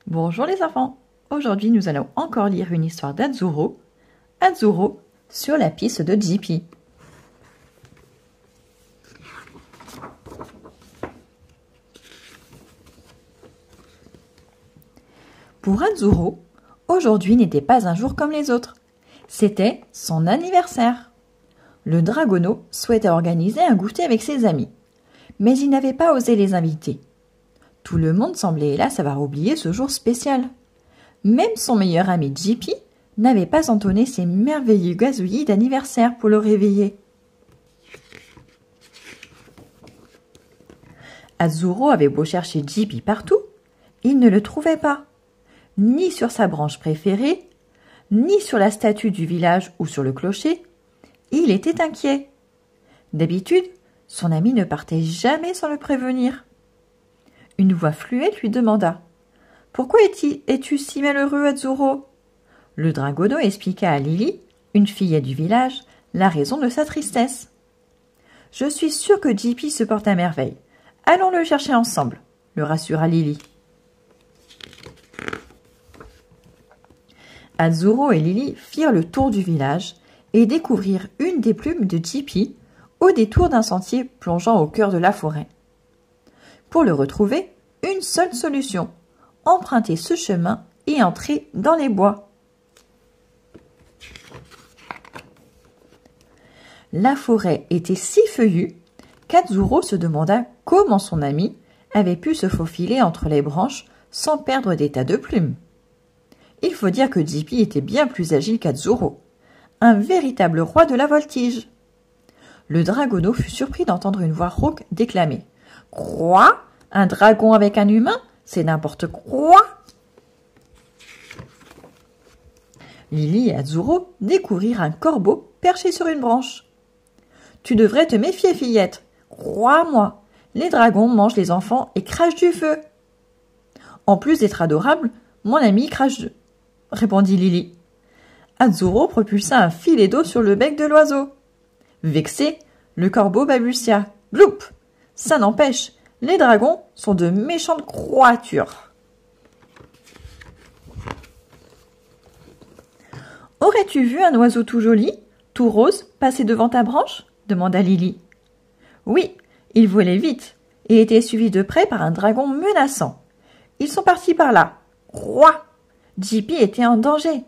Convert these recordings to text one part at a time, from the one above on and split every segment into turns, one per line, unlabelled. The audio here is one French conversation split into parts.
Bonjour les enfants. Aujourd'hui, nous allons encore lire une histoire d'Azzurro. Azzurro sur la piste de Gippy. Pour Azzurro, aujourd'hui n'était pas un jour comme les autres. C'était son anniversaire. Le dragono souhaitait organiser un goûter avec ses amis, mais il n'avait pas osé les inviter. Tout le monde semblait hélas avoir oublié ce jour spécial. Même son meilleur ami Gippy n'avait pas entonné ses merveilleux gazouillis d'anniversaire pour le réveiller. Azzurro avait beau chercher Gippy partout, il ne le trouvait pas, ni sur sa branche préférée, ni sur la statue du village ou sur le clocher. Il était inquiet. D'habitude, son ami ne partait jamais sans le prévenir. Une voix fluette lui demanda « Pourquoi es-tu si malheureux, Azzurro ?» Le dragono expliqua à Lily, une fillette du village, la raison de sa tristesse. « Je suis sûre que Gippy se porte à merveille. Allons le chercher ensemble, » le rassura Lily. Azzurro et Lily firent le tour du village et découvrirent une des plumes de Gippy au détour d'un sentier plongeant au cœur de la forêt. Pour le retrouver, une seule solution, emprunter ce chemin et entrer dans les bois. La forêt était si feuillue qu'Azzurro se demanda comment son ami avait pu se faufiler entre les branches sans perdre des tas de plumes. Il faut dire que Gippy était bien plus agile qu'Azzurro, un véritable roi de la voltige. Le dragono fut surpris d'entendre une voix rauque déclamer « Quoi ? Un dragon avec un humain ? C'est n'importe quoi !» Lily et Azzurro découvrirent un corbeau perché sur une branche. « Tu devrais te méfier, fillette. Crois-moi, les dragons mangent les enfants et crachent du feu. »« En plus d'être adorable, mon ami crache de... » répondit Lily. Azzurro propulsa un filet d'eau sur le bec de l'oiseau. Vexé, le corbeau balbutia. « Gloup ! Ça n'empêche, les dragons sont de méchantes créatures. »« Aurais-tu vu un oiseau tout joli, tout rose, passer devant ta branche ?» demanda Lily. « Oui, il volait vite et était suivi de près par un dragon menaçant. Ils sont partis par là. Roi ! Gippy était en danger. »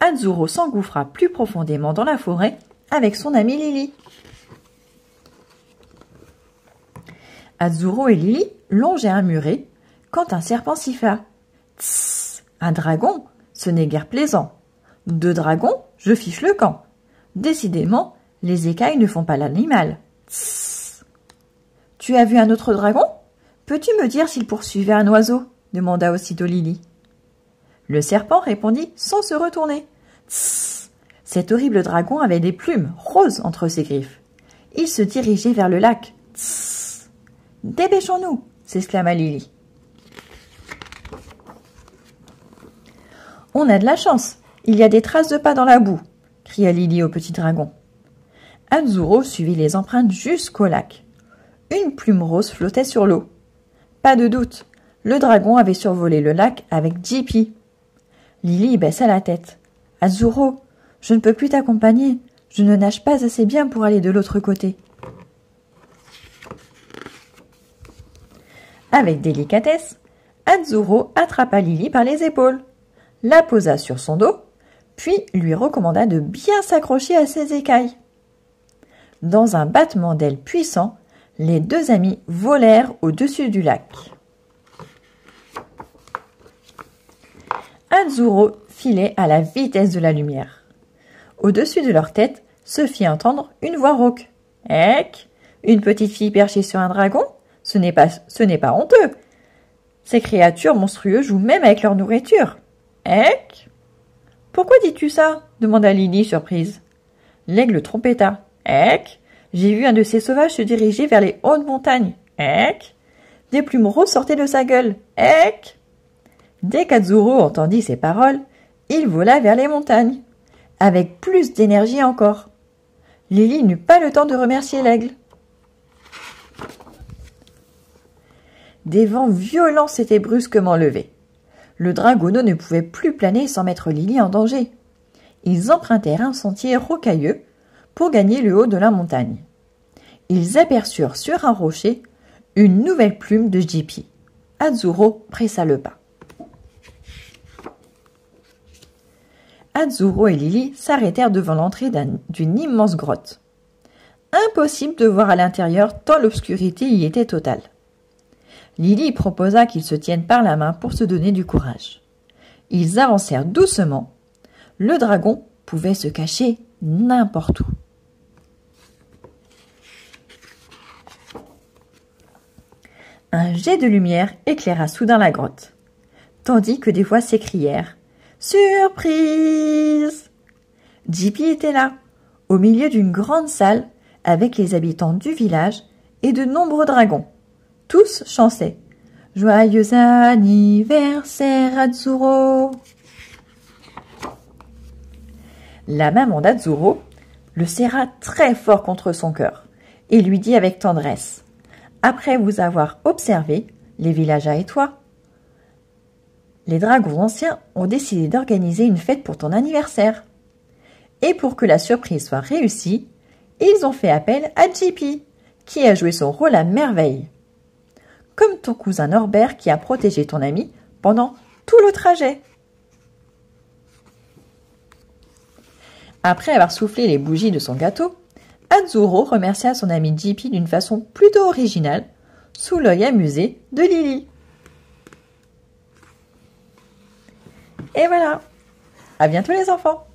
Azzurro s'engouffra plus profondément dans la forêt avec son amie Lily. Azzurro et Lily longèrent un muret quand un serpent siffla. « Tss, un dragon, ce n'est guère plaisant. 2 dragons, je fiche le camp. Décidément, les écailles ne font pas l'animal. Tss. Tu as vu un autre dragon? Peux-tu me dire s'il poursuivait un oiseau ?» demanda aussitôt Lily. Le serpent répondit sans se retourner. « Tss. Cet horrible dragon avait des plumes roses entre ses griffes. Il se dirigeait vers le lac. Tss. Dépêchons-nous » s'exclama Lily. « On a de la chance. Il y a des traces de pas dans la boue » cria Lily au petit dragon. Azzurro suivit les empreintes jusqu'au lac. Une plume rose flottait sur l'eau. Pas de doute, le dragon avait survolé le lac avec Gippy. Lily baissa la tête. « Azzurro, je ne peux plus t'accompagner. Je ne nage pas assez bien pour aller de l'autre côté. » Avec délicatesse, Azzurro attrapa Lily par les épaules, la posa sur son dos, puis lui recommanda de bien s'accrocher à ses écailles. Dans un battement d'ailes puissant, les 2 amis volèrent au-dessus du lac. Azzurro filait à la vitesse de la lumière. Au-dessus de leur tête se fit entendre une voix rauque. « Hec ! Une petite fille perchée sur un dragon ? Ce n'est pas honteux. Ces créatures monstrueuses jouent même avec leur nourriture. Hec ! Pourquoi dis-tu ça ? demanda Lily surprise. L'aigle trompetta. Hec ! J'ai vu un de ces sauvages se diriger vers les hautes montagnes. Hec ! Des plumes roses sortaient de sa gueule. Hec ! Dès qu'Azzurro entendit ces paroles, il vola vers les montagnes, avec plus d'énergie encore. Lily n'eut pas le temps de remercier l'aigle. Des vents violents s'étaient brusquement levés. Le dragonneau ne pouvait plus planer sans mettre Lily en danger. Ils empruntèrent un sentier rocailleux pour gagner le haut de la montagne. Ils aperçurent sur un rocher une nouvelle plume de Jippy. Azzurro pressa le pas. Azzurro et Lily s'arrêtèrent devant l'entrée d'une immense grotte. Impossible de voir à l'intérieur tant l'obscurité y était totale. Lily proposa qu'ils se tiennent par la main pour se donner du courage. Ils avancèrent doucement. Le dragon pouvait se cacher n'importe où. Un jet de lumière éclaira soudain la grotte, tandis que des voix s'écrièrent « Surprise !» Jippy était là, au milieu d'une grande salle avec les habitants du village et de nombreux dragons. Tous chantaient « Joyeux anniversaire Azzurro !» La maman d'Azzurro le serra très fort contre son cœur et lui dit avec tendresse « Après vous avoir observé, les villageois et toi, les dragons anciens ont décidé d'organiser une fête pour ton anniversaire. Et pour que la surprise soit réussie, ils ont fait appel à Jippy, qui a joué son rôle à merveille. Comme ton cousin Norbert qui a protégé ton ami pendant tout le trajet. » Après avoir soufflé les bougies de son gâteau, Azzurro remercia son ami Jippy d'une façon plutôt originale, sous l'œil amusé de Lily. Et voilà. À bientôt les enfants.